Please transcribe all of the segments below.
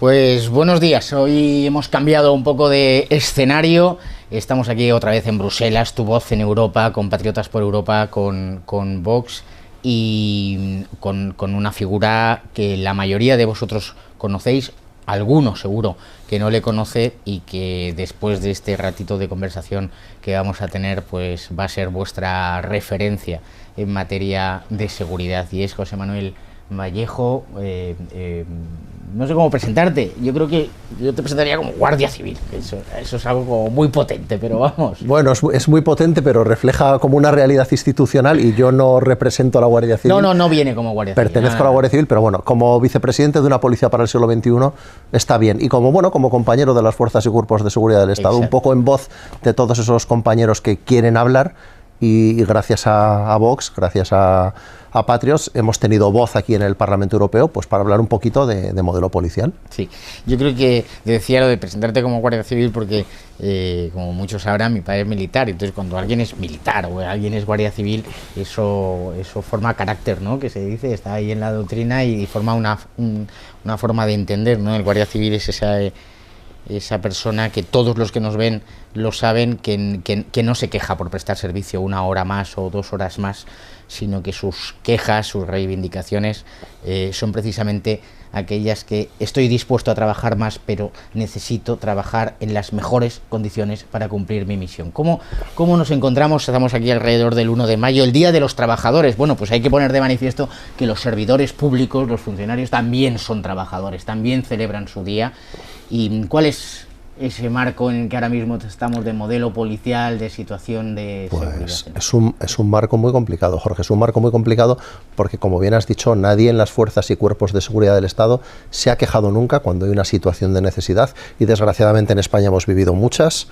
Pues buenos días, hoy hemos cambiado un poco de escenario, estamos aquí otra vez en Bruselas, Tu Voz en Europa, con Patriotas por Europa, con Vox y con una figura que la mayoría de vosotros conocéis, alguno seguro que no le conoce y que después de este ratito de conversación que vamos a tener, pues va a ser vuestra referencia en materia de seguridad, y es José Manuel Vallejo. No sé cómo presentarte, yo creo que yo te presentaría como Guardia Civil, eso es algo como muy potente, pero vamos. Bueno, es muy potente, pero refleja como una realidad institucional, y yo no represento a la Guardia Civil. No viene como Guardia Civil. Pertenezco a la Guardia Civil, pero bueno, como vicepresidente de una policía para el siglo XXI está bien, y como compañero de las fuerzas y cuerpos de seguridad del Estado, un poco en voz de todos esos compañeros que quieren hablar, y gracias a Vox, gracias a Patriots, hemos tenido voz aquí en el Parlamento Europeo, pues para hablar un poquito de modelo policial. Sí, yo creo que decía lo de presentarte como Guardia Civil porque, como muchos sabrán, mi padre es militar, entonces cuando alguien es militar o alguien es Guardia Civil, eso forma carácter, ¿no? Que se dice, está ahí en la doctrina y forma una forma de entender, ¿no? El Guardia Civil es esa persona que todos los que nos ven lo saben, que no se queja por prestar servicio 1 hora más o 2 horas más, sino que sus quejas, sus reivindicaciones son precisamente aquellas que estoy dispuesto a trabajar más, pero necesito trabajar en las mejores condiciones para cumplir mi misión. ¿Cómo nos encontramos? Estamos aquí alrededor del 1 de mayo, el Día de los Trabajadores. Bueno, pues hay que poner de manifiesto que los servidores públicos, los funcionarios, también son trabajadores, también celebran su día. ¿Y cuál es ese marco en el que ahora mismo estamos de modelo policial, de situación de seguridad? Es un marco muy complicado, Jorge, es un marco muy complicado porque, como bien has dicho, nadie en las fuerzas y cuerpos de seguridad del Estado se ha quejado nunca cuando hay una situación de necesidad, y desgraciadamente en España hemos vivido muchas.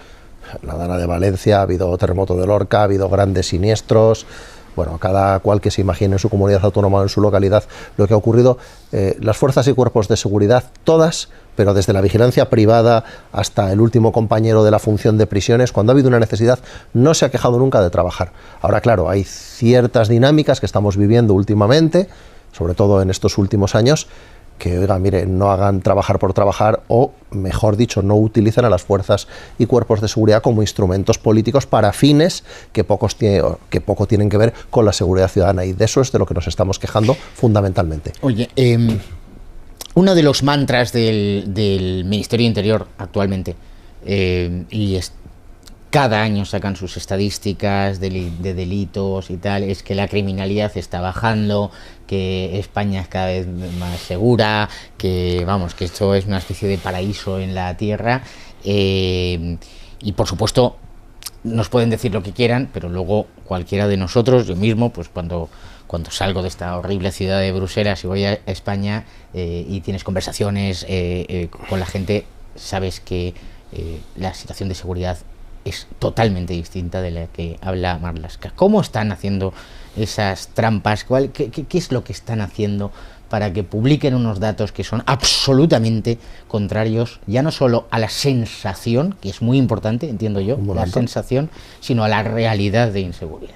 La Dana de Valencia, ha habido terremoto de Lorca, ha habido grandes siniestros. Bueno, cada cual que se imagine en su comunidad autónoma o en su localidad lo que ha ocurrido. Las fuerzas y cuerpos de seguridad, todas, pero desde la vigilancia privada hasta el último compañero de la función de prisiones, cuando ha habido una necesidad, no se ha quejado nunca de trabajar. Ahora, claro, hay ciertas dinámicas que estamos viviendo últimamente, sobre todo en estos últimos años, que, oiga, mire, no hagan trabajar por trabajar, o, mejor dicho, no utilicen a las fuerzas y cuerpos de seguridad como instrumentos políticos para fines que poco tienen que ver con la seguridad ciudadana, y de eso es de lo que nos estamos quejando fundamentalmente. Oye, uno de los mantras del Ministerio de Interior actualmente, cada año sacan sus estadísticas de delitos y tal, es que la criminalidad está bajando, que España es cada vez más segura, que esto es una especie de paraíso en la tierra, y por supuesto nos pueden decir lo que quieran, pero luego cualquiera de nosotros, yo mismo, pues cuando salgo de esta horrible ciudad de Bruselas y voy a España, y tienes conversaciones con la gente, sabes que la situación de seguridad es totalmente distinta de la que habla Marlaska. ¿Cómo están haciendo esas trampas? ¿Qué es lo que están haciendo para que publiquen unos datos que son absolutamente contrarios, ya no solo a la sensación, que es muy importante, entiendo yo, la sensación, sino a la realidad de inseguridad?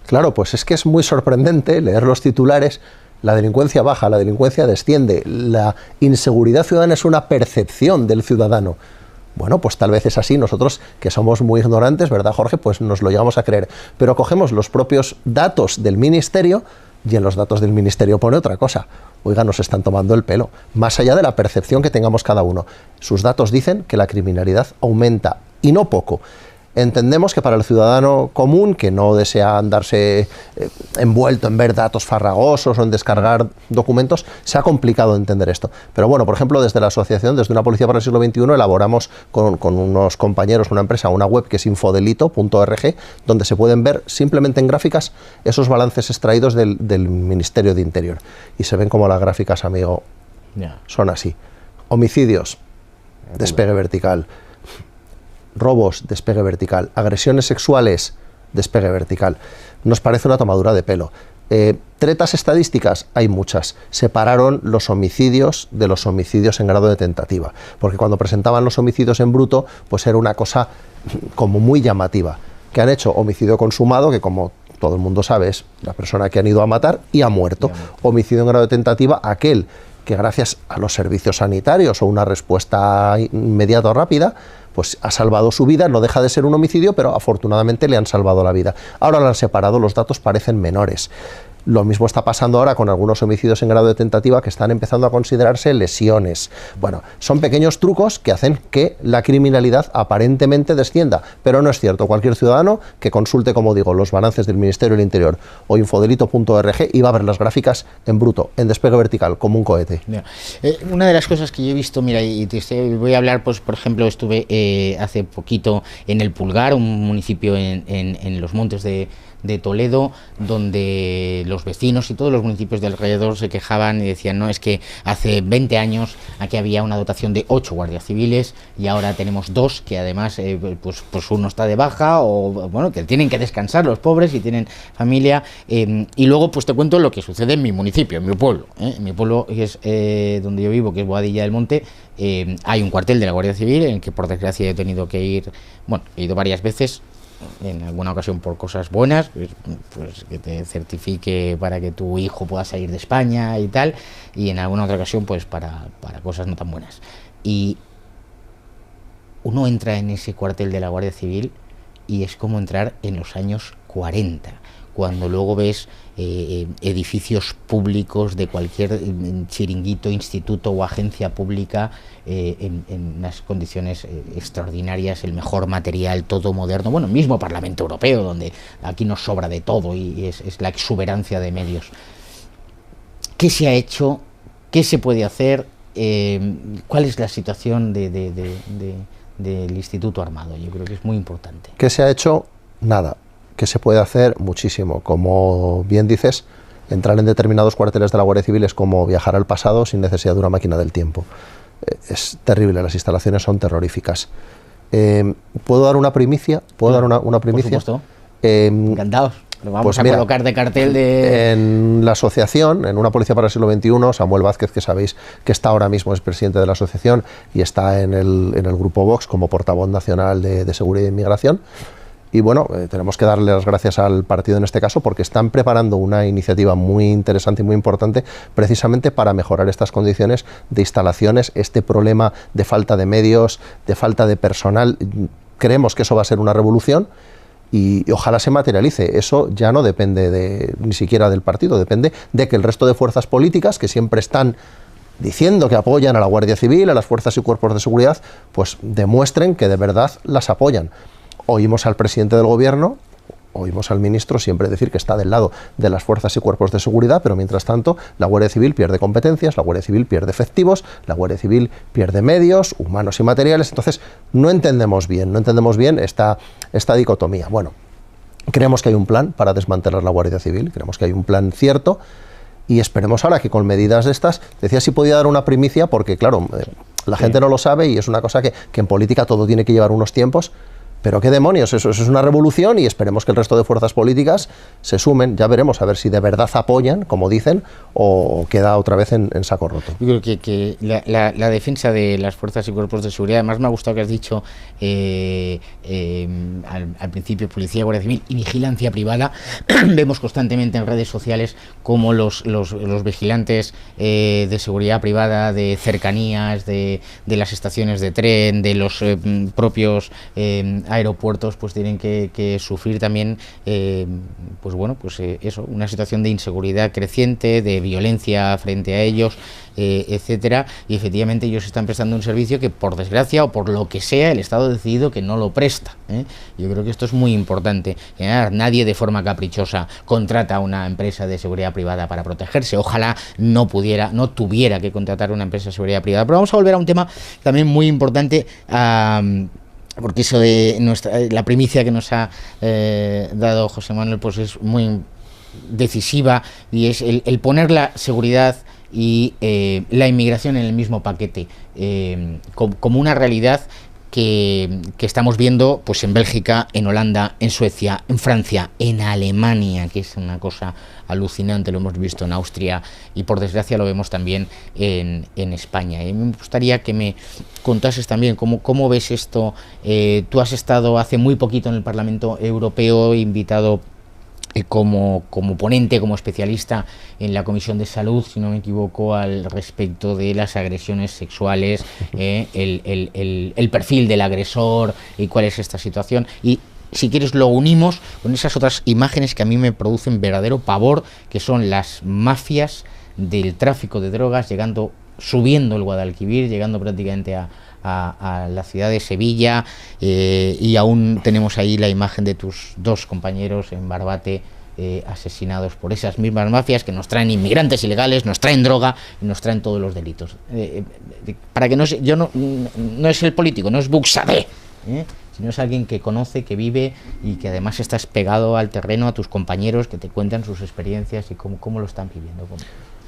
Claro, pues es que es muy sorprendente leer los titulares. La delincuencia baja, la delincuencia desciende, la inseguridad ciudadana es una percepción del ciudadano. Bueno, pues tal vez es así. Nosotros, que somos muy ignorantes, ¿verdad, Jorge?, pues nos lo llegamos a creer. Pero cogemos los propios datos del Ministerio, y en los datos del Ministerio pone otra cosa. Oiga, nos están tomando el pelo. Más allá de la percepción que tengamos cada uno, sus datos dicen que la criminalidad aumenta, y no poco. Entendemos que para el ciudadano común, que no desea andarse envuelto en ver datos farragosos o en descargar documentos, se ha complicado entender esto. Pero bueno, por ejemplo, desde la asociación, desde una policía para el siglo XXI, elaboramos con unos compañeros, una empresa, una web que es infodelito.org, donde se pueden ver simplemente en gráficas esos balances extraídos del Ministerio de Interior. Y se ven como las gráficas, amigo, son así. Homicidios, despegue vertical. Robos, despegue vertical. Agresiones sexuales, despegue vertical. Nos parece una tomadura de pelo. Tretas estadísticas, hay muchas. Separaron los homicidios de los homicidios en grado de tentativa, porque cuando presentaban los homicidios en bruto, pues era una cosa como muy llamativa. Que han hecho homicidio consumado, que como todo el mundo sabe es la persona que han ido a matar y ha muerto. Homicidio en grado de tentativa, aquel que gracias a los servicios sanitarios o una respuesta inmediata o rápida, pues ha salvado su vida. No deja de ser un homicidio, pero afortunadamente le han salvado la vida. Ahora lo han separado, los datos parecen menores. Lo mismo está pasando ahora con algunos homicidios en grado de tentativa que están empezando a considerarse lesiones. Bueno, son pequeños trucos que hacen que la criminalidad aparentemente descienda, pero no es cierto. Cualquier ciudadano que consulte, como digo, los balances del Ministerio del Interior o infodelito.org y va a ver las gráficas en bruto, en despegue vertical, como un cohete. Una de las cosas que yo he visto, mira, y voy a hablar, pues por ejemplo, estuve hace poquito en El Pulgar, un municipio en los montes de Toledo, donde los vecinos y todos los municipios de alrededor se quejaban y decían, no, es que hace 20 años aquí había una dotación de 8 guardias civiles y ahora tenemos 2 que además pues uno está de baja, o bueno, que tienen que descansar los pobres y tienen familia. Y luego pues te cuento lo que sucede en mi municipio, en mi pueblo. En mi pueblo, que es donde yo vivo, que es Boadilla del Monte, hay un cuartel de la Guardia Civil en el que por desgracia he tenido que ir, bueno, he ido varias veces, en alguna ocasión por cosas buenas, pues que te certifique para que tu hijo pueda salir de España y tal, y en alguna otra ocasión pues para cosas no tan buenas. Y uno entra en ese cuartel de la Guardia Civil y es como entrar en los años 40, cuando luego ves edificios públicos de cualquier chiringuito, instituto o agencia pública en unas condiciones extraordinarias, el mejor material, todo moderno, bueno, mismo Parlamento Europeo, donde aquí nos sobra de todo y es la exuberancia de medios. ¿Qué se ha hecho? ¿Qué se puede hacer? ¿Cuál es la situación del Instituto Armado? Yo creo que es muy importante. ¿Qué se ha hecho? Nada. ¿Qué se puede hacer? Muchísimo. Como bien dices, entrar en determinados cuarteles de la Guardia Civil es como viajar al pasado sin necesidad de una máquina del tiempo. Es terrible, las instalaciones son terroríficas. ¿Puedo dar una primicia? ¿Puedo dar una primicia? Por supuesto. Encantados. Lo vamos a colocar de cartel de... En la asociación, en Una Policía para el Siglo XXI, Samuel Vázquez, que sabéis que está ahora mismo, es presidente de la asociación y está en el grupo Vox como portavoz nacional de Seguridad e Inmigración. Y bueno, tenemos que darle las gracias al partido en este caso porque están preparando una iniciativa muy interesante y muy importante precisamente para mejorar estas condiciones de instalaciones, este problema de falta de medios, de falta de personal. Creemos que eso va a ser una revolución y ojalá se materialice. Eso ya no depende ni siquiera del partido, depende de que el resto de fuerzas políticas que siempre están diciendo que apoyan a la Guardia Civil, a las fuerzas y cuerpos de seguridad, pues demuestren que de verdad las apoyan. Oímos al presidente del gobierno, oímos al ministro siempre decir que está del lado de las fuerzas y cuerpos de seguridad, pero mientras tanto la Guardia Civil pierde competencias, la Guardia Civil pierde efectivos, la Guardia Civil pierde medios, humanos y materiales. Entonces no entendemos bien esta dicotomía. Bueno, creemos que hay un plan para desmantelar la Guardia Civil, creemos que hay un plan cierto y esperemos ahora que con medidas de estas, decía si podía dar una primicia porque claro, la gente no lo sabe y es una cosa que en política todo tiene que llevar unos tiempos. Pero qué demonios, eso es una revolución y esperemos que el resto de fuerzas políticas se sumen. Ya veremos a ver si de verdad apoyan, como dicen, o queda otra vez en saco roto. Yo creo que la defensa de las fuerzas y cuerpos de seguridad, además me ha gustado que has dicho al principio policía, guardia civil y vigilancia privada. Vemos constantemente en redes sociales cómo los vigilantes de seguridad privada, de cercanías, de las estaciones de tren, de los propios aeropuertos, pues tienen que sufrir también eso, una situación de inseguridad creciente, de violencia frente a ellos, etcétera, y efectivamente ellos están prestando un servicio que por desgracia o por lo que sea el Estado ha decidido que no lo presta. Yo creo que esto es muy importante. Nadie de forma caprichosa contrata a una empresa de seguridad privada para protegerse. Ojalá no tuviera que contratar una empresa de seguridad privada. Pero vamos a volver a un tema también muy importante, porque eso de la primicia que nos ha dado José Manuel pues es muy decisiva, y es el poner la seguridad y la inmigración en el mismo paquete, como una realidad que estamos viendo pues en Bélgica, en Holanda, en Suecia, en Francia, en Alemania, que es una cosa alucinante, lo hemos visto en Austria y por desgracia lo vemos también en España. Y me gustaría que me contases también cómo ves esto. Tú has estado hace muy poquito en el Parlamento Europeo, invitado como ponente, como especialista en la Comisión de Salud, si no me equivoco, al respecto de las agresiones sexuales, el perfil del agresor y cuál es esta situación. Y si quieres lo unimos con esas otras imágenes que a mí me producen verdadero pavor, que son las mafias del tráfico de drogas subiendo el Guadalquivir, llegando prácticamente a la ciudad de Sevilla, y aún tenemos ahí la imagen de tus dos compañeros en Barbate, asesinados por esas mismas mafias que nos traen inmigrantes ilegales, nos traen droga y nos traen todos los delitos. Para que no es el político, no es Buxadé, sino es alguien que conoce, que vive y que además estás pegado al terreno, a tus compañeros que te cuentan sus experiencias y cómo lo están viviendo.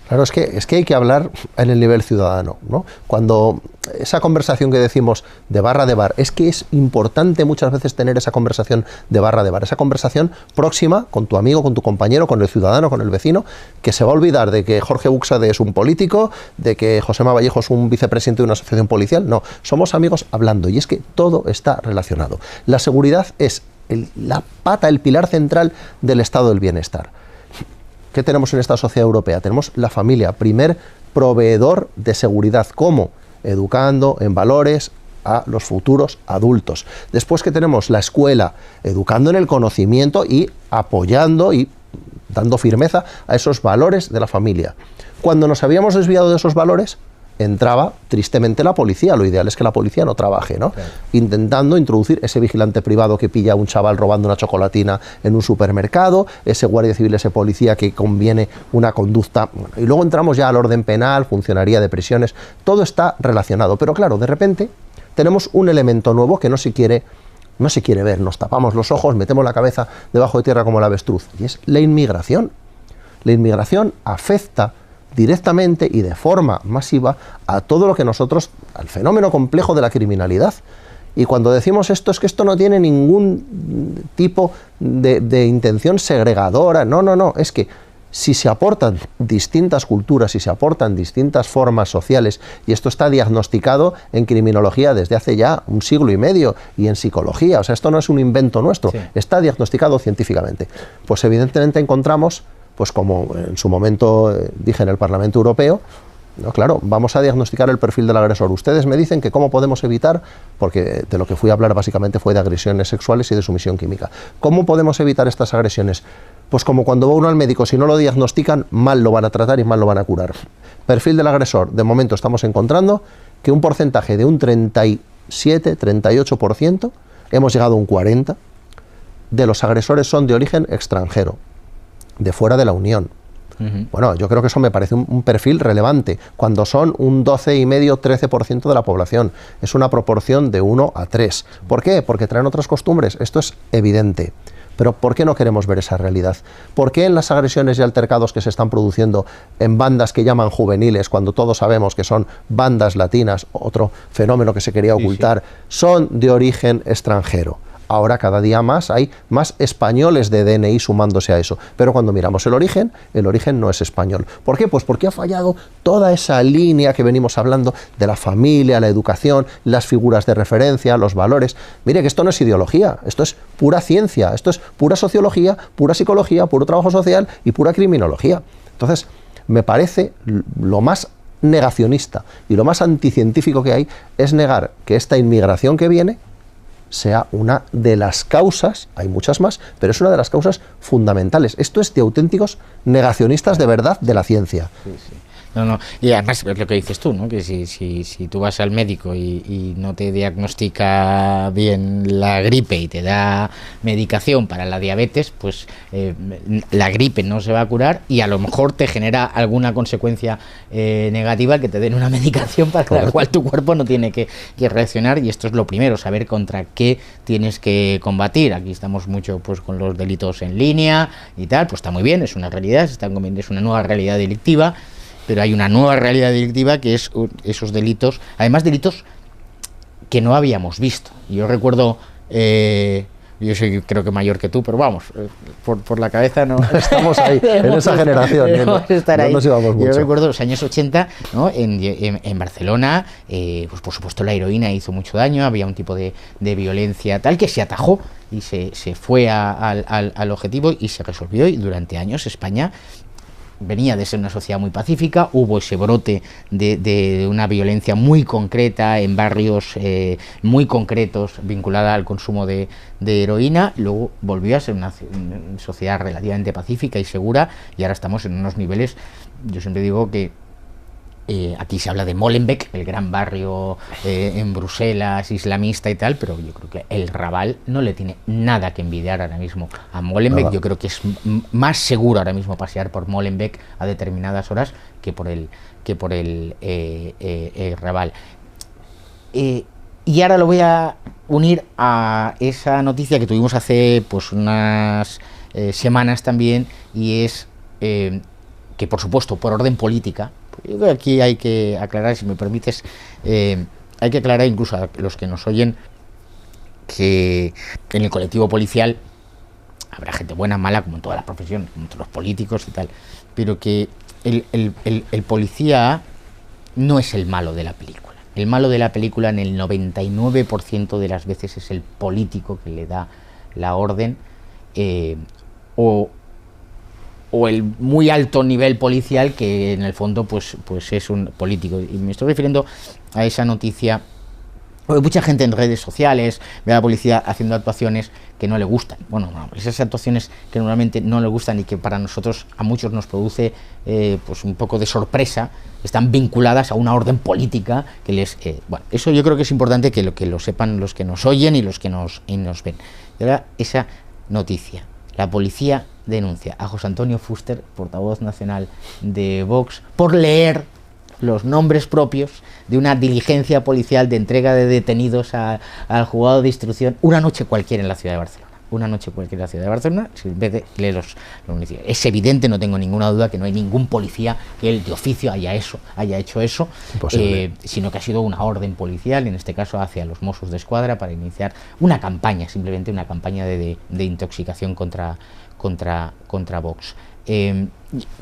Claro, es que hay que hablar en el nivel ciudadano, ¿no? Cuando esa conversación que decimos de barra de bar, es que es importante muchas veces tener esa conversación de barra de bar, esa conversación próxima con tu amigo, con tu compañero, con el ciudadano, con el vecino, que se va a olvidar de que Jorge Buxade es un político, de que Josema Vallejo es un vicepresidente de una asociación policial. No, somos amigos hablando, y es que todo está relacionado. La seguridad es la pata, el pilar central del estado del bienestar. ¿Qué tenemos en esta sociedad europea? Tenemos la familia, primer proveedor de seguridad. ¿Cómo? Educando en valores a los futuros adultos. Después que tenemos la escuela, educando en el conocimiento y apoyando y dando firmeza a esos valores de la familia. Cuando nos habíamos desviado de esos valores, entraba tristemente la policía. Lo ideal es que la policía no trabaje, ¿no? Claro. Intentando introducir ese vigilante privado que pilla a un chaval robando una chocolatina en un supermercado, ese guardia civil, ese policía que conviene una conducta, y luego entramos ya al orden penal, funcionaría de prisiones, todo está relacionado. Pero claro, de repente tenemos un elemento nuevo que no se quiere ver, nos tapamos los ojos, metemos la cabeza debajo de tierra como el avestruz, y es la inmigración. La inmigración afecta directamente y de forma masiva a todo lo que nosotros, al fenómeno complejo de la criminalidad. Y cuando decimos esto, es que esto no tiene ningún tipo de intención segregadora, no, es que si se aportan distintas culturas, si se aportan distintas formas sociales, y esto está diagnosticado en criminología desde hace ya un siglo y medio, y en psicología, o sea, esto no es un invento nuestro, sí, está diagnosticado científicamente, pues evidentemente encontramos, pues como en su momento dije en el Parlamento Europeo, no, claro, vamos a diagnosticar el perfil del agresor. Ustedes me dicen que cómo podemos evitar, porque de lo que fui a hablar básicamente fue de agresiones sexuales y de sumisión química. ¿Cómo podemos evitar estas agresiones? Pues como cuando va uno al médico, si no lo diagnostican, mal lo van a tratar y mal lo van a curar. Perfil del agresor, de momento estamos encontrando que un porcentaje de un 37, 38%, hemos llegado a un 40%, de los agresores son de origen extranjero, de fuera de la Unión. Bueno, yo creo que eso me parece un perfil relevante, cuando son un 12,5, 13% de la población. Es una proporción de 1 a 3. ¿Por qué? Porque traen otras costumbres, esto es evidente. Pero ¿por qué no queremos ver esa realidad? ¿Por qué en las agresiones y altercados que se están produciendo en bandas que llaman juveniles, cuando todos sabemos que son bandas latinas, otro fenómeno que se quería ocultar, son de origen extranjero? Ahora cada día más hay más españoles de DNI sumándose a eso. Pero cuando miramos el origen no es español. ¿Por qué? Pues porque ha fallado toda esa línea que venimos hablando de la familia, la educación, las figuras de referencia, los valores. Mire que esto no es ideología, esto es pura ciencia, esto es pura sociología, pura psicología, puro trabajo social y pura criminología. Entonces, me parece lo más negacionista y lo más anticientífico que hay es negar que esta inmigración que viene sea una de las causas, hay muchas más, pero es una de las causas fundamentales. Esto es de auténticos negacionistas de verdad de la ciencia. Sí, sí. No, y además es lo que dices tú, ¿no? Que si tú vas al médico y no te diagnostica bien la gripe y te da medicación para la diabetes, pues la gripe no se va a curar y a lo mejor te genera alguna consecuencia negativa, que te den una medicación para la cual tu cuerpo no tiene que reaccionar, y esto es lo primero, saber contra qué tienes que combatir. Aquí estamos mucho pues con los delitos en línea y tal, pues está muy bien, es una realidad, es una nueva realidad delictiva. Pero hay una nueva realidad delictiva que es esos delitos, además delitos que no habíamos visto. Yo recuerdo Yo soy creo que mayor que tú, pero vamos, por la cabeza no... Estamos ahí, en esa generación, no nos llevamos mucho. Yo recuerdo los años 80, ¿no? En Barcelona, pues por supuesto la heroína hizo mucho daño, había un tipo de violencia tal que se atajó y se fue al objetivo y se resolvió, y durante años España venía de ser una sociedad muy pacífica, hubo ese brote de una violencia muy concreta en barrios muy concretos vinculada al consumo de heroína, luego volvió a ser una sociedad relativamente pacífica y segura, y ahora estamos en unos niveles, yo siempre digo que aquí se habla de Molenbeek, el gran barrio en Bruselas, islamista y tal, pero yo creo que el Raval no le tiene nada que envidiar ahora mismo a Molenbeek. Yo creo que es más seguro ahora mismo pasear por Molenbeek a determinadas horas que por el Raval. Y ahora lo voy a unir a esa noticia que tuvimos hace pues unas semanas también, y es que, por supuesto, por orden política, yo creo que aquí hay que aclarar, si me permites, hay que aclarar incluso a los que nos oyen que en el colectivo policial habrá gente buena, mala, como en todas las profesiones, como entre los políticos y tal, pero que el policía no es el malo de la película. El malo de la película en el 99% de las veces es el político que le da la orden, o el muy alto nivel policial que en el fondo pues es un político. Y me estoy refiriendo a esa noticia, porque mucha gente en redes sociales ve a la policía haciendo actuaciones que no le gustan. Bueno, esas actuaciones que normalmente no le gustan y que para nosotros, a muchos nos produce pues un poco de sorpresa, están vinculadas a una orden política que les... bueno, eso yo creo que es importante que lo sepan los que nos oyen y los que nos ven. Y ahora esa noticia. La policía denuncia a José Antonio Fuster, portavoz nacional de Vox, por leer los nombres propios de una diligencia policial de entrega de detenidos al juzgado de instrucción una noche cualquiera en la ciudad de Barcelona. Una noche cualquiera en la ciudad de Barcelona, en vez de leer los municipios. Es evidente, no tengo ninguna duda, que no hay ningún policía que él de oficio haya hecho eso, sino que ha sido una orden policial, en este caso hacia los Mossos de Escuadra, para iniciar una campaña, simplemente una campaña de intoxicación contra Vox.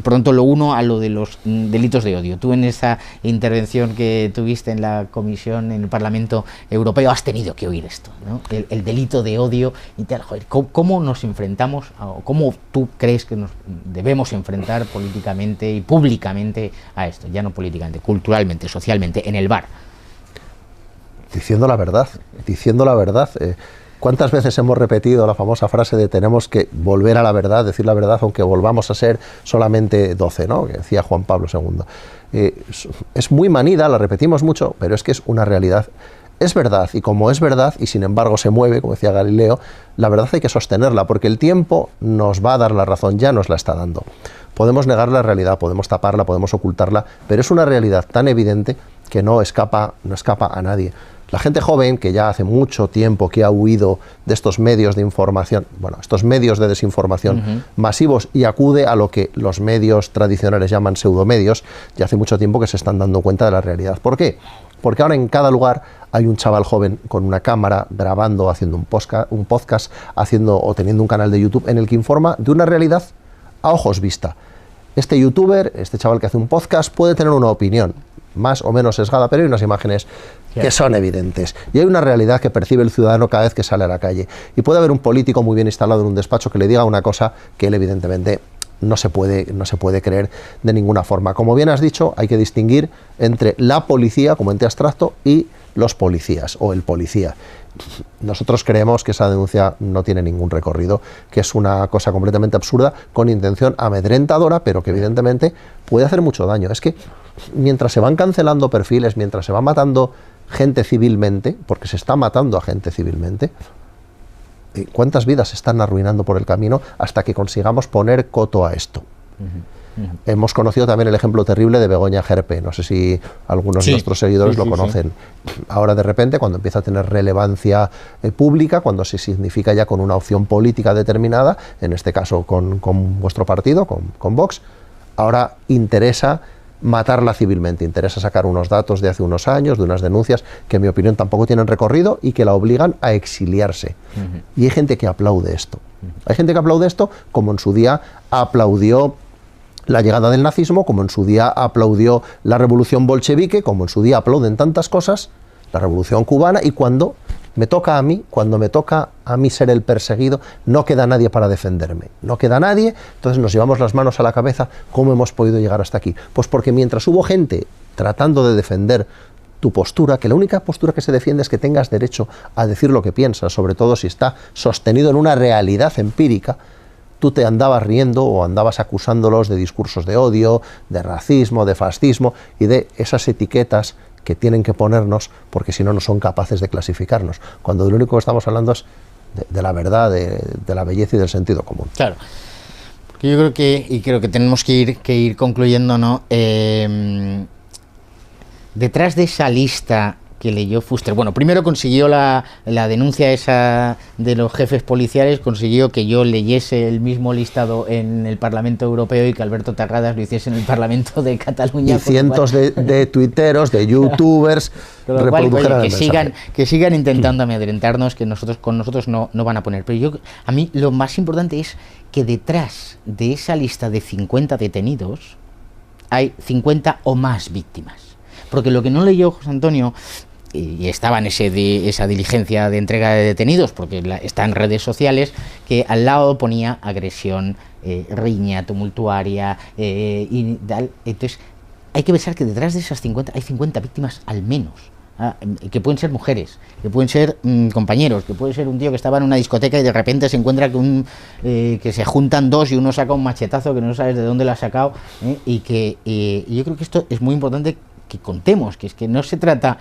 Pronto lo uno a lo de los delitos de odio. Tú en esa intervención que tuviste en la comisión en el Parlamento Europeo has tenido que oír esto, ¿no? El delito de odio y tal. Joder, ¿cómo nos enfrentamos, o cómo tú crees que nos debemos enfrentar políticamente y públicamente a esto? Ya no políticamente, culturalmente, socialmente, en el bar. Diciendo la verdad. ¿Cuántas veces hemos repetido la famosa frase de tenemos que volver a la verdad, decir la verdad, aunque volvamos a ser solamente 12, ¿no? Que decía Juan Pablo II. Es muy manida, la repetimos mucho, pero es que es una realidad. Es verdad, y como es verdad, y sin embargo se mueve, como decía Galileo, la verdad hay que sostenerla, porque el tiempo nos va a dar la razón, ya nos la está dando. Podemos negar la realidad, podemos taparla, podemos ocultarla, pero es una realidad tan evidente que no escapa a nadie. La gente joven, que ya hace mucho tiempo que ha huido de estos medios de información, estos medios de desinformación masivos, y acude a lo que los medios tradicionales llaman pseudomedios, ya hace mucho tiempo que se están dando cuenta de la realidad. ¿Por qué? Porque ahora en cada lugar hay un chaval joven con una cámara grabando, haciendo un podcast, o teniendo un canal de YouTube en el que informa de una realidad a ojos vista. Este youtuber, este chaval que hace un podcast, puede tener una opinión más o menos sesgada, pero hay unas imágenes que son evidentes, y hay una realidad que percibe el ciudadano cada vez que sale a la calle, y puede haber un político muy bien instalado en un despacho que le diga una cosa que él evidentemente no se puede creer de ninguna forma. Como bien has dicho, hay que distinguir entre la policía como ente abstracto y los policías, o el policía. Nosotros creemos que esa denuncia no tiene ningún recorrido, que es una cosa completamente absurda, con intención amedrentadora, pero que evidentemente puede hacer mucho daño. Es que mientras se van cancelando perfiles, mientras se va matando gente civilmente, porque se está matando a gente civilmente, ¿cuántas vidas se están arruinando por el camino hasta que consigamos poner coto a esto? Hemos conocido también el ejemplo terrible de Begoña Gerpe, no sé si algunos de nuestros seguidores lo conocen. Ahora de repente, cuando empieza a tener relevancia pública, cuando se significa ya con una opción política determinada, en este caso con vuestro partido, con Vox, ahora interesa matarla civilmente, interesa sacar unos datos de hace unos años, de unas denuncias que en mi opinión tampoco tienen recorrido y que la obligan a exiliarse. Y hay gente que aplaude esto. Hay gente que aplaude esto, como en su día aplaudió la llegada del nazismo, como en su día aplaudió la revolución bolchevique, como en su día aplauden tantas cosas, la revolución cubana, y cuando me toca a mí, ser el perseguido, no queda nadie para defenderme, no queda nadie. Entonces nos llevamos las manos a la cabeza. ¿Cómo hemos podido llegar hasta aquí? Pues porque mientras hubo gente tratando de defender tu postura, que la única postura que se defiende es que tengas derecho a decir lo que piensas, sobre todo si está sostenido en una realidad empírica, tú te andabas riendo o andabas acusándolos de discursos de odio, de racismo, de fascismo y de esas etiquetas que tienen que ponernos, porque si no, no son capaces de clasificarnos, cuando de lo único que estamos hablando es de la verdad, de la belleza y del sentido común. Claro. Yo creo que tenemos que ir concluyendo, ¿no? Detrás de esa lista que leyó Fuster, bueno, primero consiguió la denuncia esa de los jefes policiales, consiguió que yo leyese el mismo listado en el Parlamento Europeo y que Alberto Terradas lo hiciese en el Parlamento de Cataluña. Y cientos de tuiteros, de youtubers, reprodujeran el mensaje. Que sigan intentando amedrentarnos, que con nosotros no van a poner. Pero a mí lo más importante es que detrás de esa lista de 50 detenidos hay 50 o más víctimas. Porque lo que no leyó José Antonio, y estaba en esa diligencia de entrega de detenidos, porque está en redes sociales, que al lado ponía agresión, riña tumultuaria y tal. Entonces hay que pensar que detrás de esas 50 hay 50 víctimas al menos, que pueden ser mujeres, que pueden ser compañeros, que puede ser un tío que estaba en una discoteca y de repente se encuentra que se juntan dos y uno saca un machetazo que no sabes de dónde lo ha sacado, y yo creo que esto es muy importante que contemos, que es que no se trata,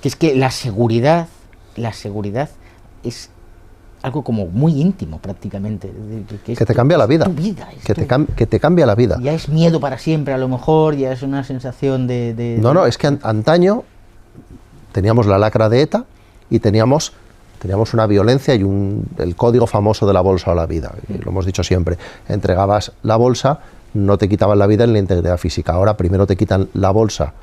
que es que la seguridad es algo como muy íntimo prácticamente, que te cambia la vida, tu vida, que te cambia la vida. Ya es miedo para siempre, a lo mejor ya es una sensación de... No, es que antaño teníamos la lacra de ETA y teníamos una violencia y el código famoso de la bolsa o la vida, y lo hemos dicho siempre, entregabas la bolsa, no te quitaban la vida en la integridad física. Ahora primero te quitan la bolsa,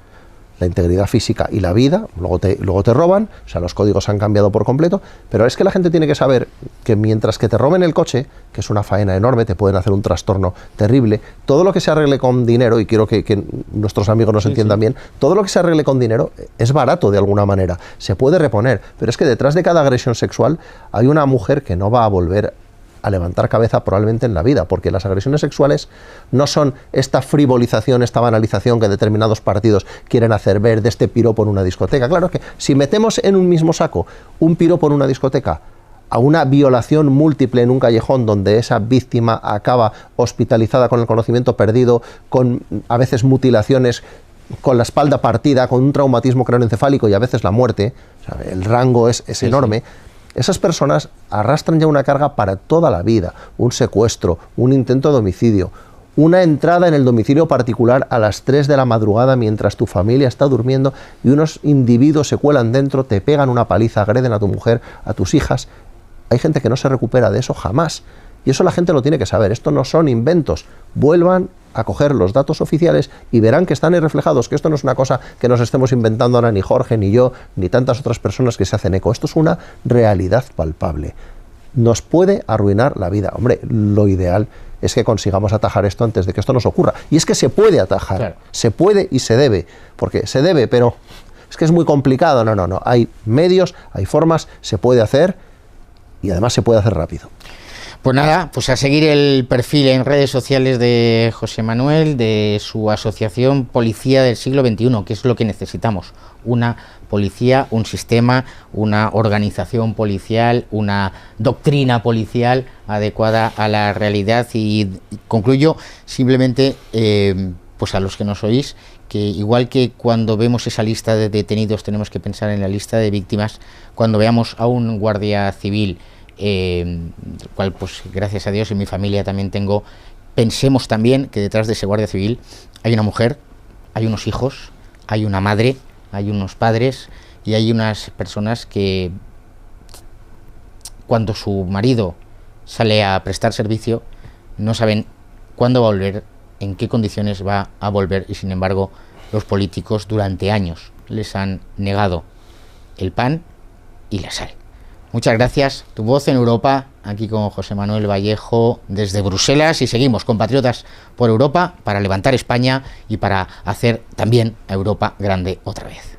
la integridad física y la vida, luego te roban. O sea, los códigos han cambiado por completo, pero es que la gente tiene que saber que mientras que te roben el coche, que es una faena enorme, te pueden hacer un trastorno terrible, todo lo que se arregle con dinero, y quiero que nuestros amigos nos entiendan bien, todo lo que se arregle con dinero es barato de alguna manera, se puede reponer, pero es que detrás de cada agresión sexual hay una mujer que no va a volver a levantar cabeza probablemente en la vida, porque las agresiones sexuales no son esta frivolización, esta banalización que determinados partidos quieren hacer ver de este piropo en una discoteca. Claro que si metemos en un mismo saco un piropo en una discoteca a una violación múltiple en un callejón donde esa víctima acaba hospitalizada con el conocimiento perdido, con a veces mutilaciones, con la espalda partida, con un traumatismo craneoencefálico y a veces la muerte, o sea, el rango es enorme. Esas personas arrastran ya una carga para toda la vida, un secuestro, un intento de homicidio, una entrada en el domicilio particular a las 3 de la madrugada mientras tu familia está durmiendo y unos individuos se cuelan dentro, te pegan una paliza, agreden a tu mujer, a tus hijas. Hay gente que no se recupera de eso jamás. Y eso la gente lo tiene que saber. Esto no son inventos. Vuelvan a coger los datos oficiales y verán que están ahí reflejados, que esto no es una cosa que nos estemos inventando ahora ni Jorge, ni yo, ni tantas otras personas que se hacen eco. Esto es una realidad palpable. Nos puede arruinar la vida. Hombre, lo ideal es que consigamos atajar esto antes de que esto nos ocurra. Y es que se puede atajar, claro. Se puede y se debe, porque se debe, pero es que es muy complicado. No. Hay medios, hay formas, se puede hacer y además se puede hacer rápido. Pues nada, pues a seguir el perfil en redes sociales de José Manuel, de su asociación Policía del Siglo XXI, que es lo que necesitamos, una policía, un sistema, una organización policial, una doctrina policial adecuada a la realidad. Y concluyo simplemente, pues a los que nos oís, que igual que cuando vemos esa lista de detenidos tenemos que pensar en la lista de víctimas, cuando veamos a un guardia civil, cual pues gracias a Dios en mi familia también tengo, pensemos también que detrás de ese guardia civil hay una mujer, hay unos hijos, hay una madre, hay unos padres y hay unas personas que cuando su marido sale a prestar servicio no saben cuándo va a volver, en qué condiciones va a volver y, sin embargo, los políticos durante años les han negado el pan y la sal. Muchas gracias. Tu voz en Europa, aquí con José Manuel Vallejo desde Bruselas, y seguimos con Patriotas por Europa para levantar España y para hacer también a Europa grande otra vez.